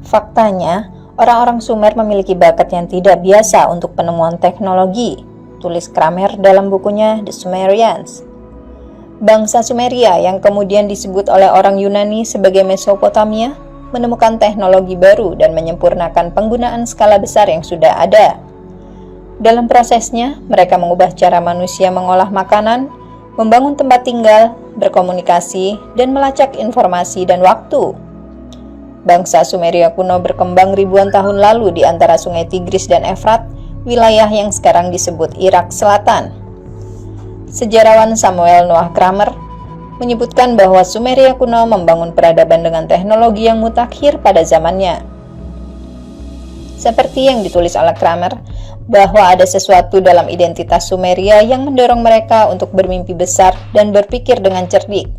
Faktanya, orang-orang Sumer memiliki bakat yang tidak biasa untuk penemuan teknologi, tulis Kramer dalam bukunya The Sumerians. Bangsa Sumeria yang kemudian disebut oleh orang Yunani sebagai Mesopotamia menemukan teknologi baru dan menyempurnakan penggunaan skala besar yang sudah ada. Dalam prosesnya, mereka mengubah cara manusia mengolah makanan, membangun tempat tinggal, berkomunikasi, dan melacak informasi dan waktu. Bangsa Sumeria kuno berkembang ribuan tahun lalu di antara sungai Tigris dan Efrat, wilayah yang sekarang disebut Irak Selatan. Sejarawan Samuel Noah Kramer menyebutkan bahwa Sumeria kuno membangun peradaban dengan teknologi yang mutakhir pada zamannya. Seperti yang ditulis oleh Kramer, bahwa ada sesuatu dalam identitas Sumeria yang mendorong mereka untuk bermimpi besar dan berpikir dengan cerdik.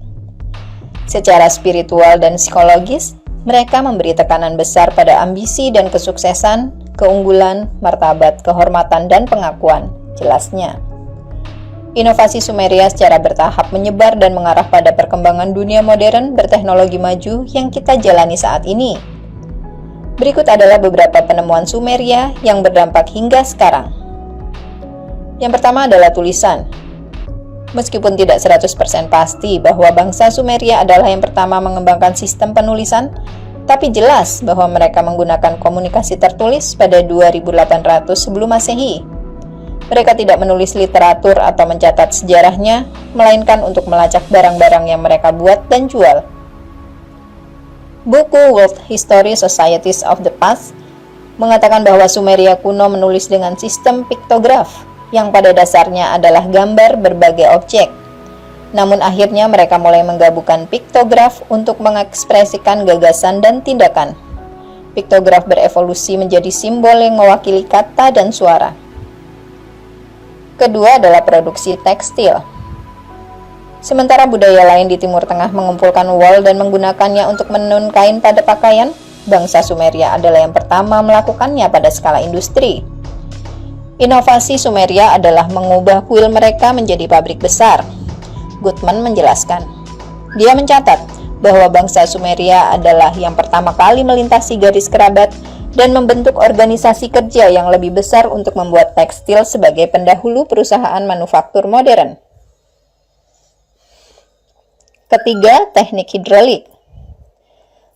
Secara spiritual dan psikologis, mereka memberi tekanan besar pada ambisi dan kesuksesan, keunggulan, martabat, kehormatan, dan pengakuan, jelasnya. Inovasi Sumeria secara bertahap menyebar dan mengarah pada perkembangan dunia modern berteknologi maju yang kita jalani saat ini. Berikut adalah beberapa penemuan Sumeria yang berdampak hingga sekarang. Yang pertama adalah tulisan. Meskipun tidak 100% pasti bahwa bangsa Sumeria adalah yang pertama mengembangkan sistem penulisan, tapi jelas bahwa mereka menggunakan komunikasi tertulis pada 2800 sebelum Masehi. Mereka tidak menulis literatur atau mencatat sejarahnya, melainkan untuk melacak barang-barang yang mereka buat dan jual. Buku World History Societies of the Past mengatakan bahwa Sumeria kuno menulis dengan sistem piktograf, yang pada dasarnya adalah gambar berbagai objek. Namun akhirnya mereka mulai menggabungkan piktograf untuk mengekspresikan gagasan dan tindakan. Piktograf berevolusi menjadi simbol yang mewakili kata dan suara. Kedua adalah produksi tekstil. Sementara budaya lain di Timur Tengah mengumpulkan wol dan menggunakannya untuk menenun kain pada pakaian, bangsa Sumeria adalah yang pertama melakukannya pada skala industri. Inovasi Sumeria adalah mengubah kuil mereka menjadi pabrik besar. Goodman menjelaskan. Dia mencatat bahwa bangsa Sumeria adalah yang pertama kali melintasi garis kerabat dan membentuk organisasi kerja yang lebih besar untuk membuat tekstil sebagai pendahulu perusahaan manufaktur modern. Ketiga, teknik hidrolik.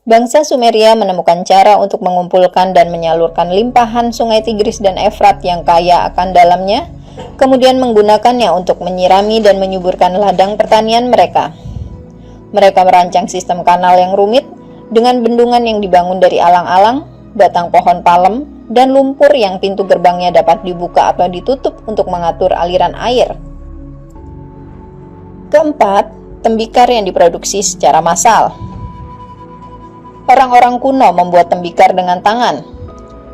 Bangsa Sumeria menemukan cara untuk mengumpulkan dan menyalurkan limpahan sungai Tigris dan Efrat yang kaya akan dalamnya, kemudian menggunakannya untuk menyirami dan menyuburkan ladang pertanian mereka. Mereka merancang sistem kanal yang rumit dengan bendungan yang dibangun dari alang-alang, batang pohon palem, dan lumpur yang pintu gerbangnya dapat dibuka atau ditutup untuk mengatur aliran air. Keempat, tembikar yang diproduksi secara massal. Orang-orang kuno membuat tembikar dengan tangan.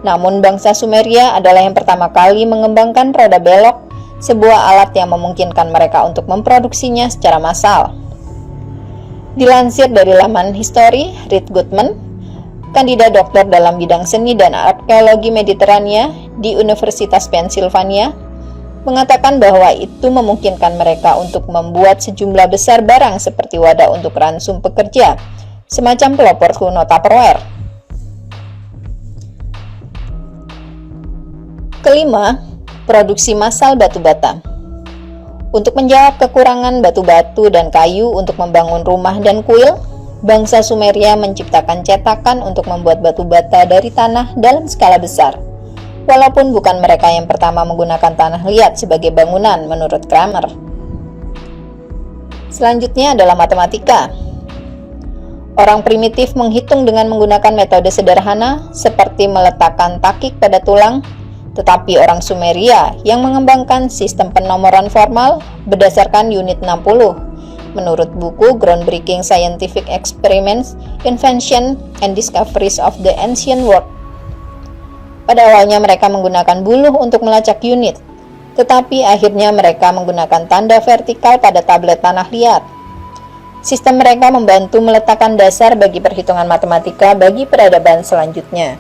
Namun bangsa Sumeria adalah yang pertama kali mengembangkan roda belok, sebuah alat yang memungkinkan mereka untuk memproduksinya secara massal. Dilansir dari laman History, Reed Goodman, kandidat doktor dalam bidang seni dan arkeologi Mediterania di Universitas Pennsylvania, mengatakan bahwa itu memungkinkan mereka untuk membuat sejumlah besar barang seperti wadah untuk ransum pekerja, semacam pelopor kuno Tupperware. Kelima, produksi massal batu bata. Untuk menjawab kekurangan batu-batu dan kayu untuk membangun rumah dan kuil, bangsa Sumeria menciptakan cetakan untuk membuat batu bata dari tanah dalam skala besar. Walaupun bukan mereka yang pertama menggunakan tanah liat sebagai bangunan, menurut Kramer. Selanjutnya adalah matematika. Orang primitif menghitung dengan menggunakan metode sederhana seperti meletakkan takik pada tulang, tetapi orang Sumeria yang mengembangkan sistem penomoran formal berdasarkan unit 60, menurut buku Groundbreaking Scientific Experiments, Invention and Discoveries of the Ancient World. Pada awalnya mereka menggunakan buluh untuk melacak unit, tetapi akhirnya mereka menggunakan tanda vertikal pada tablet tanah liat. Sistem mereka membantu meletakkan dasar bagi perhitungan matematika bagi peradaban selanjutnya.